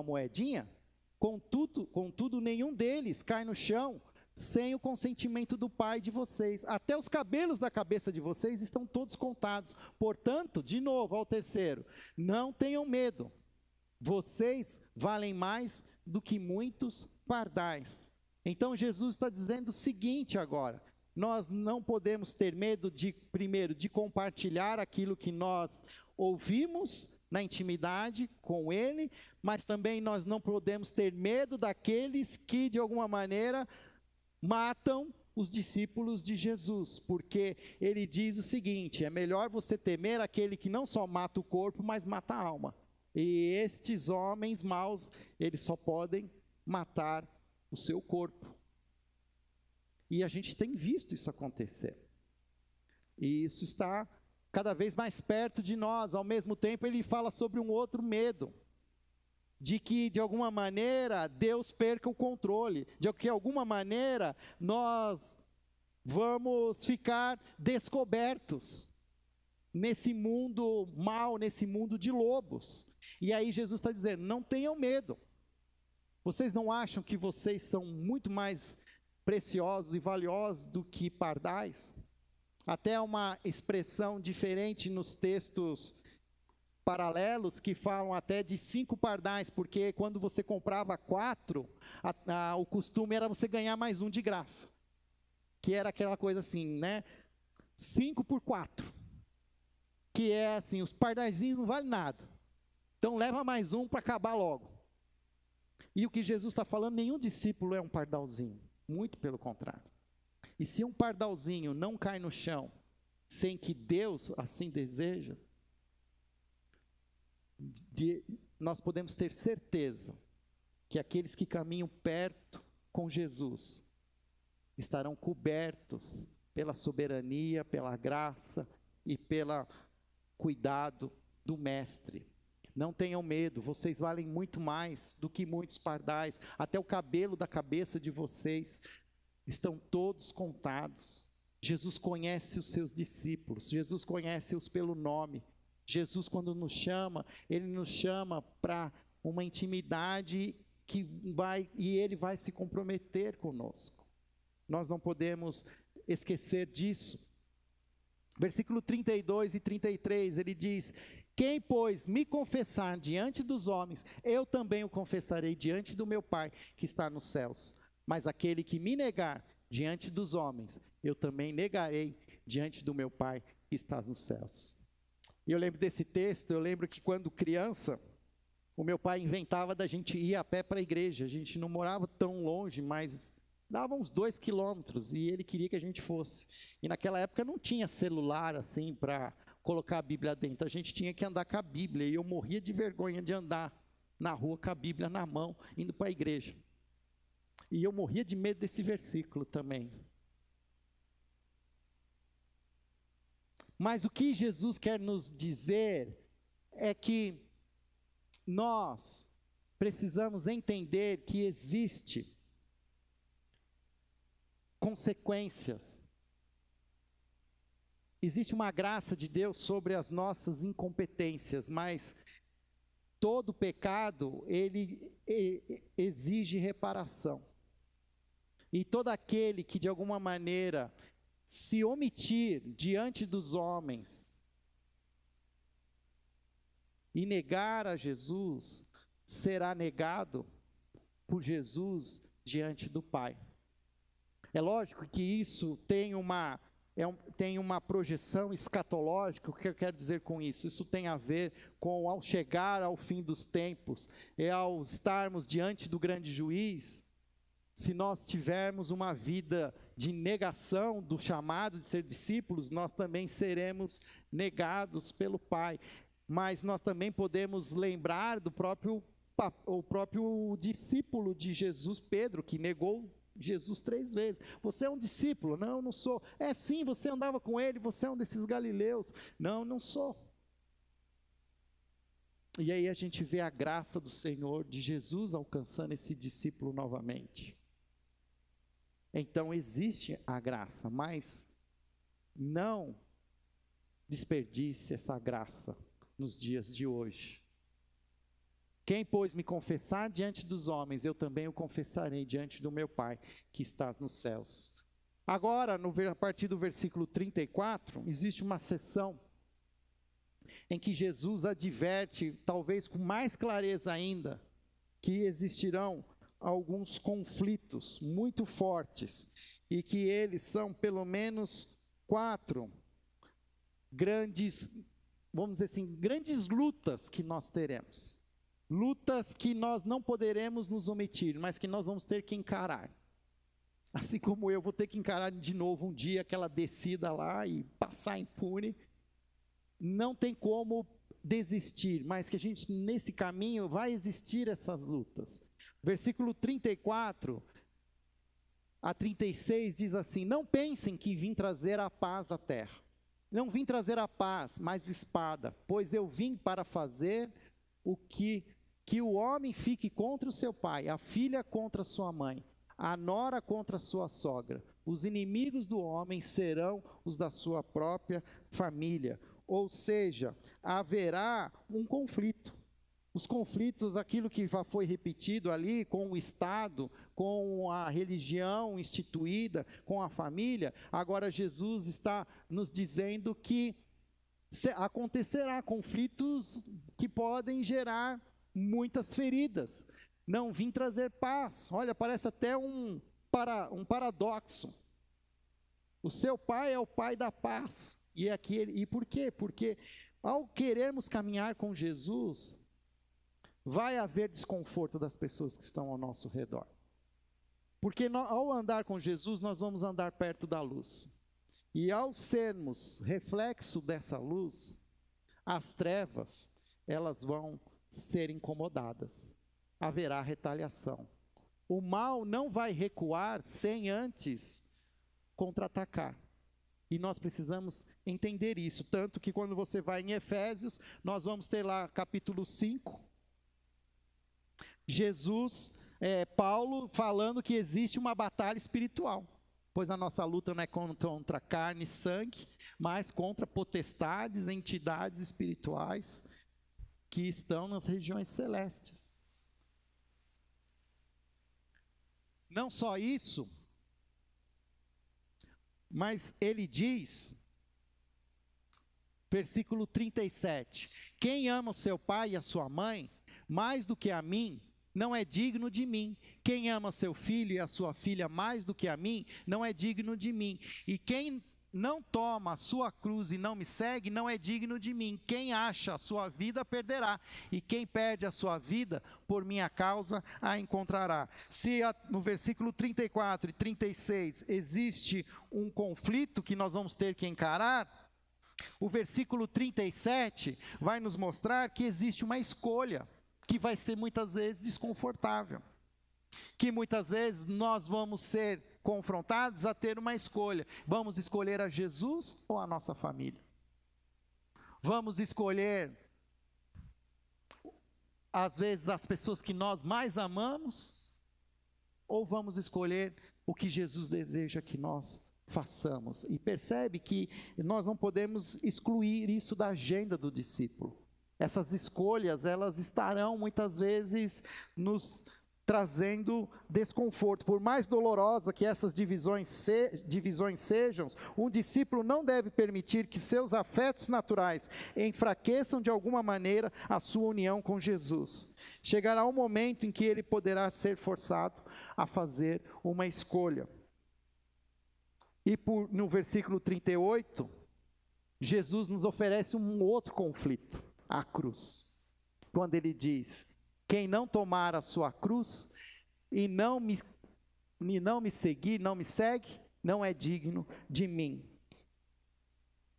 A: moedinha? Contudo, nenhum deles cai no chão sem o consentimento do Pai de vocês. Até os cabelos da cabeça de vocês estão todos contados. Portanto, de novo, ao terceiro, não tenham medo. Vocês valem mais do que muitos pardais. Então, Jesus está dizendo o seguinte agora: nós não podemos ter medo primeiro, de compartilhar aquilo que nós ouvimos na intimidade com Ele, mas também nós não podemos ter medo daqueles que, de alguma maneira, matam os discípulos de Jesus, porque Ele diz o seguinte: é melhor você temer aquele que não só mata o corpo, mas mata a alma. E estes homens maus, eles só podem matar o seu corpo. E a gente tem visto isso acontecer. E isso está cada vez mais perto de nós. Ao mesmo tempo, ele fala sobre um outro medo, de que, de alguma maneira, Deus perca o controle, de que, de alguma maneira, nós vamos ficar descobertos nesse mundo mau, nesse mundo de lobos. E aí Jesus está dizendo: não tenham medo. Vocês não acham que vocês são muito mais preciosos e valiosos do que pardais? Até uma expressão diferente nos textos paralelos que falam até de 5 pardais, porque quando você comprava 4, o costume era você ganhar mais um de graça, que era aquela coisa assim, 5 por 4, que é assim, os pardaizinhos não valem nada, então leva mais um para acabar logo. E o que Jesus está falando, nenhum discípulo é um pardalzinho, muito pelo contrário. E se um pardalzinho não cai no chão, sem que Deus assim deseja, nós podemos ter certeza que aqueles que caminham perto com Jesus estarão cobertos pela soberania, pela graça e pelo cuidado do Mestre. Não tenham medo, vocês valem muito mais do que muitos pardais. Até o cabelo da cabeça de vocês estão todos contados. Jesus conhece os seus discípulos, Jesus conhece-os pelo nome. Jesus, quando nos chama, Ele nos chama para uma intimidade e Ele vai se comprometer conosco. Nós não podemos esquecer disso. Versículo 32 e 33, ele diz: quem, pois, me confessar diante dos homens, eu também o confessarei diante do meu Pai que está nos céus. Mas aquele que me negar diante dos homens, eu também negarei diante do meu Pai que está nos céus. E eu lembro desse texto, eu lembro que quando criança, o meu pai inventava da gente ir a pé para a igreja. A gente não morava tão longe, mas dava uns 2 quilômetros, e ele queria que a gente fosse. E naquela época não tinha celular assim para colocar a Bíblia dentro, a gente tinha que andar com a Bíblia, e eu morria de vergonha de andar na rua com a Bíblia na mão, indo para a igreja. E eu morria de medo desse versículo também. Mas o que Jesus quer nos dizer é que nós precisamos entender que existe consequências existe uma graça de Deus sobre as nossas incompetências, mas todo pecado, ele exige reparação. E todo aquele que de alguma maneira se omitir diante dos homens e negar a Jesus, será negado por Jesus diante do Pai. É lógico que isso tem uma projeção escatológica. O que eu quero dizer com isso? Isso tem a ver com, ao chegar ao fim dos tempos, ao estarmos diante do grande juiz, se nós tivermos uma vida de negação do chamado de ser discípulos, nós também seremos negados pelo Pai. Mas nós também podemos lembrar do próprio discípulo de Jesus, Pedro, que negou Jesus 3 vezes. Você é um discípulo? Não, não sou. É sim, você andava com ele, você é um desses galileus. Não, não sou. E aí a gente vê a graça do Senhor, de Jesus, alcançando esse discípulo novamente. Então existe a graça, mas não desperdice essa graça nos dias de hoje. Quem, pois, me confessar diante dos homens, eu também o confessarei diante do meu Pai, que estás nos céus. Agora, a partir do versículo 34, existe uma seção em que Jesus adverte, talvez com mais clareza ainda, que existirão alguns conflitos muito fortes, e que eles são pelo menos 4 grandes, vamos dizer assim, grandes lutas que nós teremos. Lutas que nós não poderemos nos omitir, mas que nós vamos ter que encarar. Assim como eu vou ter que encarar de novo um dia aquela descida lá e passar impune. Não tem como desistir, mas que a gente, nesse caminho, vai existir essas lutas. Versículo 34 a 36 diz assim: não pensem que vim trazer a paz à terra. Não vim trazer a paz, mas espada, pois eu vim para fazer o que o homem fique contra o seu pai, a filha contra a sua mãe, a nora contra a sua sogra. Os inimigos do homem serão os da sua própria família. Ou seja, haverá um conflito. Os conflitos, aquilo que já foi repetido ali com o Estado, com a religião instituída, com a família, agora Jesus está nos dizendo que acontecerá conflitos que podem gerar muitas feridas. Não vim trazer paz. Olha, parece até um paradoxo. O seu pai é o pai da paz. E por quê? Porque ao querermos caminhar com Jesus, vai haver desconforto das pessoas que estão ao nosso redor. Porque ao andar com Jesus, nós vamos andar perto da luz. E ao sermos reflexo dessa luz, as trevas, elas vão ser incomodadas. Haverá retaliação. O mal não vai recuar sem antes contra-atacar. E nós precisamos entender isso. Tanto que quando você vai em Efésios, nós vamos ter lá capítulo 5, Paulo falando que existe uma batalha espiritual, pois a nossa luta não é contra carne e sangue, mas contra potestades, entidades espirituais que estão nas regiões celestes. Não só isso, mas ele diz, versículo 37, quem ama o seu pai e a sua mãe, mais do que a mim, não é digno de mim. Quem ama seu filho e a sua filha mais do que a mim, não é digno de mim. E quem não toma a sua cruz e não me segue, não é digno de mim. Quem acha a sua vida, perderá. E quem perde a sua vida, por minha causa, a encontrará. Se no versículo 34 e 36 existe um conflito que nós vamos ter que encarar, o versículo 37 vai nos mostrar que existe uma escolha, que vai ser muitas vezes desconfortável, que muitas vezes nós vamos ser confrontados a ter uma escolha. Vamos escolher a Jesus ou a nossa família? Vamos escolher, às vezes, as pessoas que nós mais amamos? Ou vamos escolher o que Jesus deseja que nós façamos. E percebe que nós não podemos excluir isso da agenda do discípulo. Essas escolhas, elas estarão muitas vezes nos trazendo desconforto. Por mais dolorosa que essas divisões sejam, um discípulo não deve permitir que seus afetos naturais enfraqueçam de alguma maneira a sua união com Jesus. Chegará um momento em que ele poderá ser forçado a fazer uma escolha. E no versículo 38, Jesus nos oferece um outro conflito, a cruz. Quando ele diz: quem não tomar a sua cruz e não me seguir, não me segue, não é digno de mim.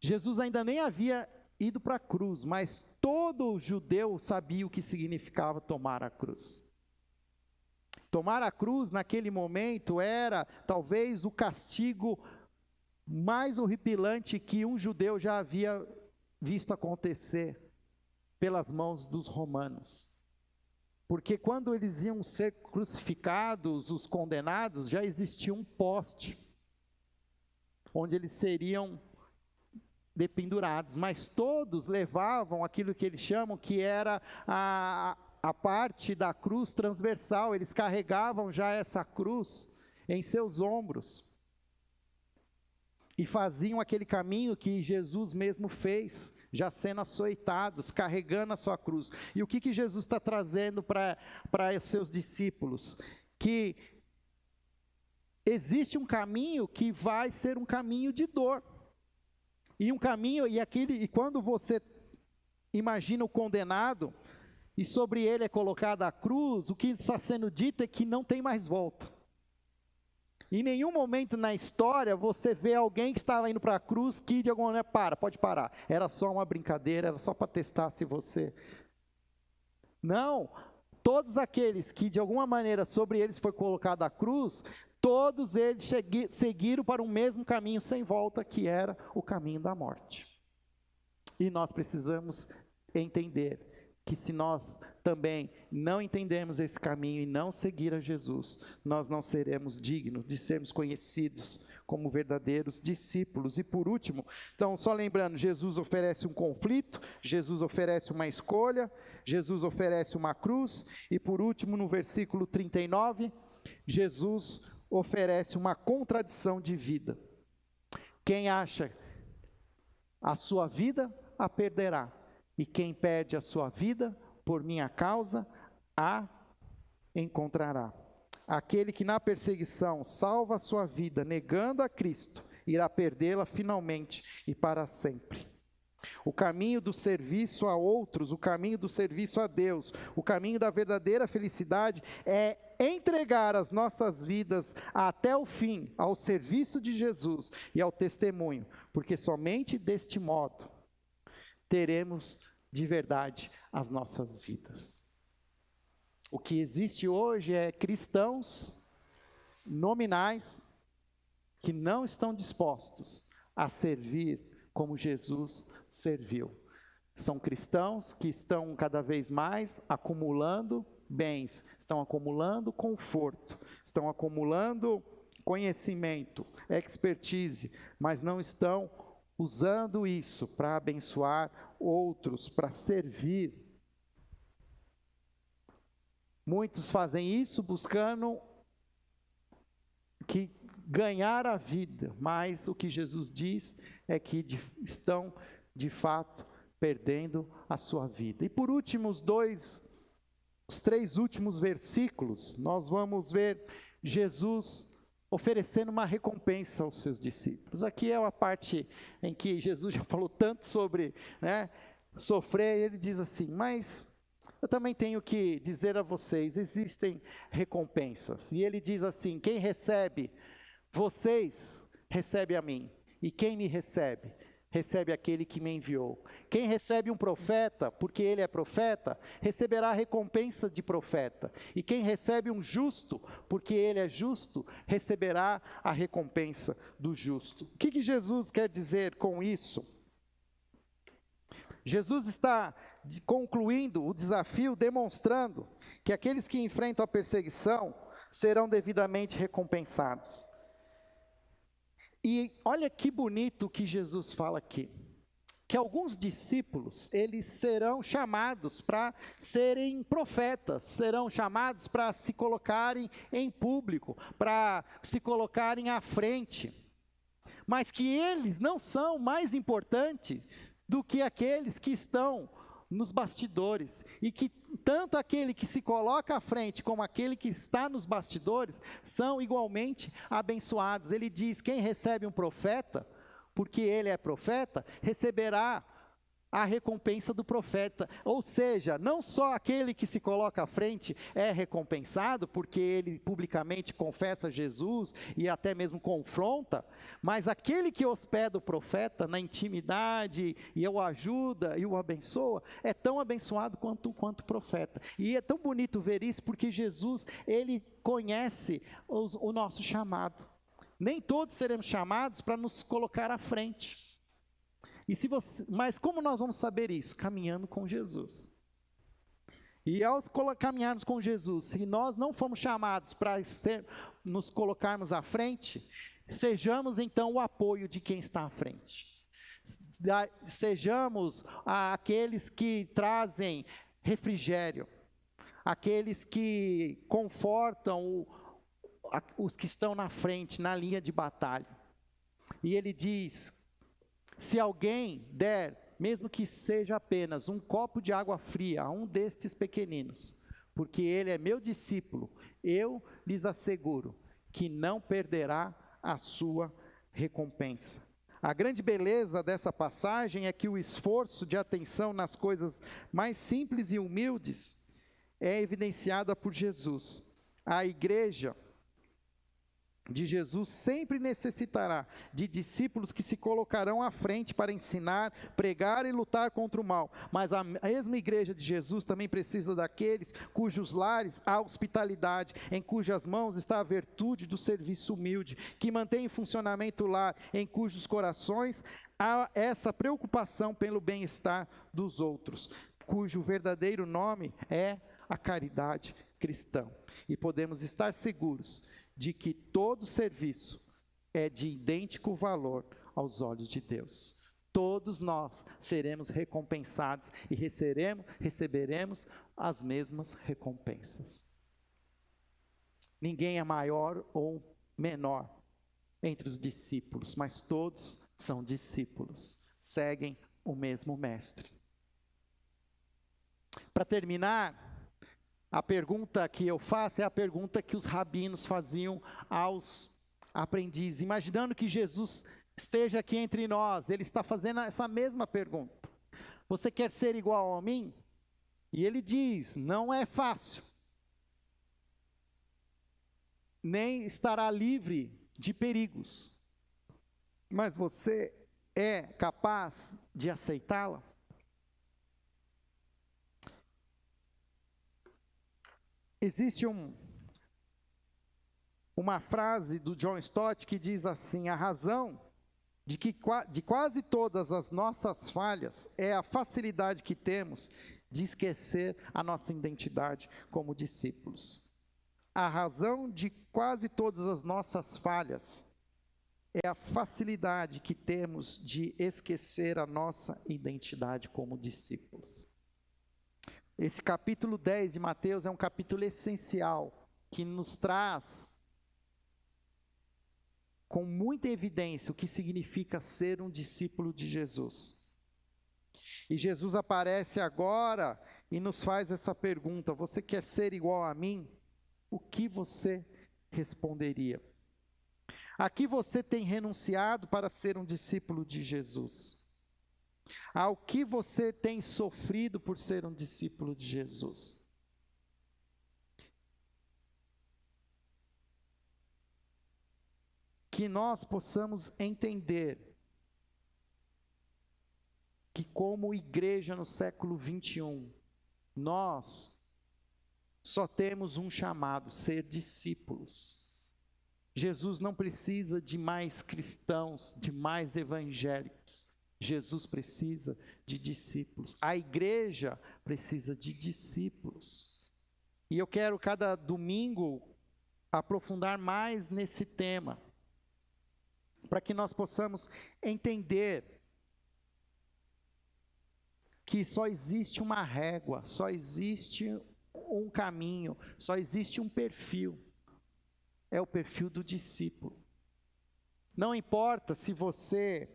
A: Jesus ainda nem havia ido para a cruz, mas todo judeu sabia o que significava tomar a cruz. Tomar a cruz naquele momento era talvez o castigo mais horripilante que um judeu já havia visto acontecer pelas mãos dos romanos. Porque quando eles iam ser crucificados, os condenados, já existia um poste, onde eles seriam dependurados, mas todos levavam aquilo que eles chamam que era a parte da cruz transversal, eles carregavam já essa cruz em seus ombros, e faziam aquele caminho que Jesus mesmo fez, já sendo açoitados, carregando a sua cruz. E o que Jesus está trazendo para os seus discípulos? Que existe um caminho que vai ser um caminho de dor. E um caminho, e quando você imagina o condenado, e sobre ele é colocada a cruz, o que está sendo dito é que não tem mais volta. Em nenhum momento na história você vê alguém que estava indo para a cruz que de alguma maneira pode parar. Era só uma brincadeira, era só para testar se você... Não, todos aqueles que de alguma maneira sobre eles foi colocada a cruz, todos eles seguiram para o mesmo caminho sem volta, que era o caminho da morte. E nós precisamos entender que se nós também não entendemos esse caminho e não seguir a Jesus, nós não seremos dignos de sermos conhecidos como verdadeiros discípulos. E por último, então só lembrando, Jesus oferece um conflito, Jesus oferece uma escolha, Jesus oferece uma cruz, e por último no versículo 39, Jesus oferece uma contradição de vida. Quem acha a sua vida, a perderá. E quem perde a sua vida, por minha causa, a encontrará. Aquele que na perseguição salva a sua vida, negando a Cristo, irá perdê-la finalmente e para sempre. O caminho do serviço a outros, o caminho do serviço a Deus, o caminho da verdadeira felicidade é entregar as nossas vidas até o fim, ao serviço de Jesus e ao testemunho, porque somente deste modo teremos de verdade as nossas vidas. O que existe hoje é cristãos nominais que não estão dispostos a servir como Jesus serviu. São cristãos que estão cada vez mais acumulando bens, estão acumulando conforto, estão acumulando conhecimento, expertise, mas não estão usando isso para abençoar outros, para servir. Muitos fazem isso buscando ganhar a vida, mas o que Jesus diz é que estão, de fato, perdendo a sua vida. E por último, os 3 últimos versículos, nós vamos ver Jesus oferecendo uma recompensa aos seus discípulos. Aqui é uma parte em que Jesus já falou tanto sobre sofrer, e ele diz assim, mas eu também tenho que dizer a vocês, existem recompensas. E ele diz assim, quem recebe vocês, recebe a mim. E quem me recebe, recebe aquele que me enviou. Quem recebe um profeta, porque ele é profeta, receberá a recompensa de profeta. E quem recebe um justo, porque ele é justo, receberá a recompensa do justo. O que Jesus quer dizer com isso? Jesus está concluindo o desafio, demonstrando que aqueles que enfrentam a perseguição serão devidamente recompensados. E olha que bonito o que Jesus fala aqui. Que alguns discípulos, eles serão chamados para serem profetas, serão chamados para se colocarem em público, para se colocarem à frente, mas que eles não são mais importantes do que aqueles que estão nos bastidores, e que tanto aquele que se coloca à frente como aquele que está nos bastidores são igualmente abençoados. Ele diz: quem recebe um profeta, porque ele é profeta, receberá a recompensa do profeta. Ou seja, não só aquele que se coloca à frente é recompensado, porque ele publicamente confessa Jesus e até mesmo confronta, mas aquele que hospeda o profeta na intimidade e o ajuda e o abençoa, é tão abençoado quanto o profeta. E é tão bonito ver isso, porque Jesus, ele conhece o nosso chamado. Nem todos seremos chamados para nos colocar à frente. Mas como nós vamos saber isso? Caminhando com Jesus. E ao caminharmos com Jesus, se nós não fomos chamados para nos colocarmos à frente, sejamos então o apoio de quem está à frente. Sejamos aqueles que trazem refrigério, aqueles que confortam os que estão na frente, na linha de batalha. E ele diz: se alguém der, mesmo que seja apenas um copo de água fria a um destes pequeninos, porque ele é meu discípulo, eu lhes asseguro que não perderá a sua recompensa. A grande beleza dessa passagem é que o esforço de atenção nas coisas mais simples e humildes é evidenciada por Jesus. A igreja de Jesus sempre necessitará de discípulos que se colocarão à frente para ensinar, pregar e lutar contra o mal. Mas a mesma igreja de Jesus também precisa daqueles cujos lares há hospitalidade, em cujas mãos está a virtude do serviço humilde, que mantém em funcionamento o lar, em cujos corações há essa preocupação pelo bem-estar dos outros, cujo verdadeiro nome é a caridade cristã. E podemos estar seguros de que todo serviço é de idêntico valor aos olhos de Deus. Todos nós seremos recompensados e receberemos as mesmas recompensas. Ninguém é maior ou menor entre os discípulos, mas todos são discípulos, seguem o mesmo mestre. Para terminar, a pergunta que eu faço é a pergunta que os rabinos faziam aos aprendizes, imaginando que Jesus esteja aqui entre nós. Ele está fazendo essa mesma pergunta: você quer ser igual a mim? E ele diz: não é fácil, nem estará livre de perigos, mas você é capaz de aceitá-la? Existe uma frase do John Stott que diz assim: a razão de quase todas as nossas falhas é a facilidade que temos de esquecer a nossa identidade como discípulos. A razão de quase todas as nossas falhas é a facilidade que temos de esquecer a nossa identidade como discípulos. Esse capítulo 10 de Mateus é um capítulo essencial, que nos traz com muita evidência o que significa ser um discípulo de Jesus. E Jesus aparece agora e nos faz essa pergunta: você quer ser igual a mim? O que você responderia? A que você tem renunciado para ser um discípulo de Jesus? Ao que você tem sofrido por ser um discípulo de Jesus? Que nós possamos entender que, como igreja no século 21, nós só temos um chamado: ser discípulos. Jesus não precisa de mais cristãos, de mais evangélicos. Jesus precisa de discípulos. A igreja precisa de discípulos. E eu quero cada domingo aprofundar mais nesse tema. para que nós possamos entender que só existe uma régua, só existe um caminho, só existe um perfil. É o perfil do discípulo. Não importa se você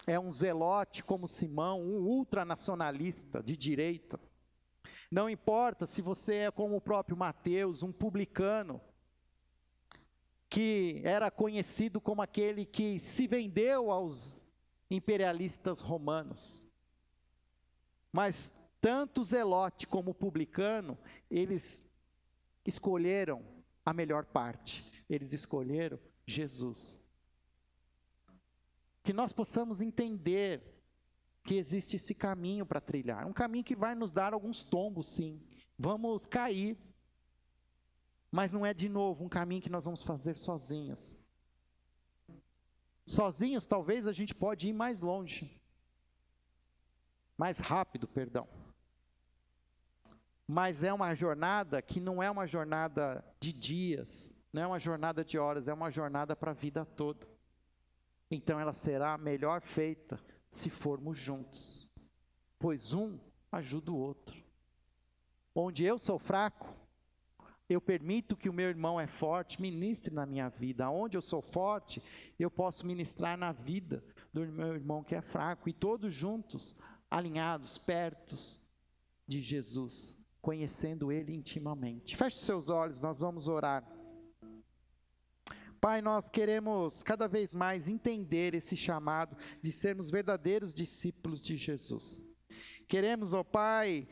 A: é um zelote como Simão, um ultranacionalista de direita. Não importa se você é como o próprio Mateus, um publicano, que era conhecido como aquele que se vendeu aos imperialistas romanos. Mas tanto o zelote como o publicano, eles escolheram a melhor parte. Eles escolheram Jesus. Que nós possamos entender que existe esse caminho para trilhar. Um caminho que vai nos dar alguns tombos, sim. Vamos cair. Mas não é, de novo, um caminho que nós vamos fazer sozinhos. Sozinhos, talvez a gente pode ir mais longe. Mais rápido, perdão. Mas é uma jornada que não é uma jornada de dias, não é uma jornada de horas, é uma jornada para a vida toda. Então ela será melhor feita se formos juntos, pois um ajuda o outro. Onde eu sou fraco, eu permito que o meu irmão é forte, ministre na minha vida. Onde eu sou forte, eu posso ministrar na vida do meu irmão que é fraco. E todos juntos, alinhados, pertos de Jesus, conhecendo Ele intimamente. Feche seus olhos, nós vamos orar. Pai, nós queremos cada vez mais entender esse chamado de sermos verdadeiros discípulos de Jesus. Queremos, ó Pai,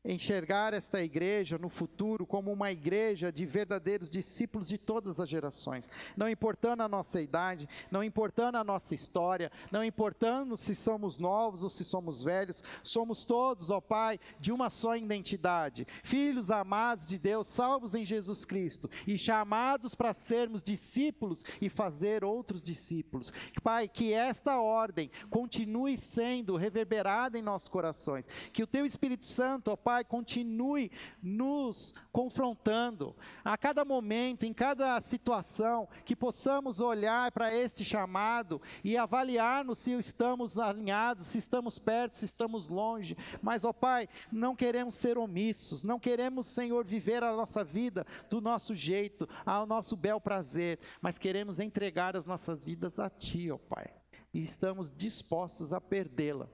A: enxergar esta igreja no futuro como uma igreja de verdadeiros discípulos de todas as gerações, não importando a nossa idade, não importando a nossa história, não importando se somos novos ou se somos velhos, somos todos, ó Pai, de uma só identidade, filhos amados de Deus, salvos em Jesus Cristo e chamados para sermos discípulos e fazer outros discípulos. Pai, que esta ordem continue sendo reverberada em nossos corações, que o Teu Espírito Santo, ó Pai, continue nos confrontando a cada momento, em cada situação, que possamos olhar para este chamado e avaliarmos se estamos alinhados, se estamos perto, se estamos longe. Mas, ó Pai, não queremos ser omissos, não queremos, Senhor, viver a nossa vida do nosso jeito, ao nosso bel prazer, mas queremos entregar as nossas vidas a Ti, ó Pai, e estamos dispostos a perdê-la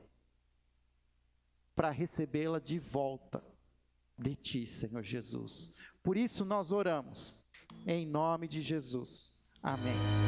A: para recebê-la de volta de Ti, Senhor Jesus. Por isso nós oramos, em nome de Jesus. Amém.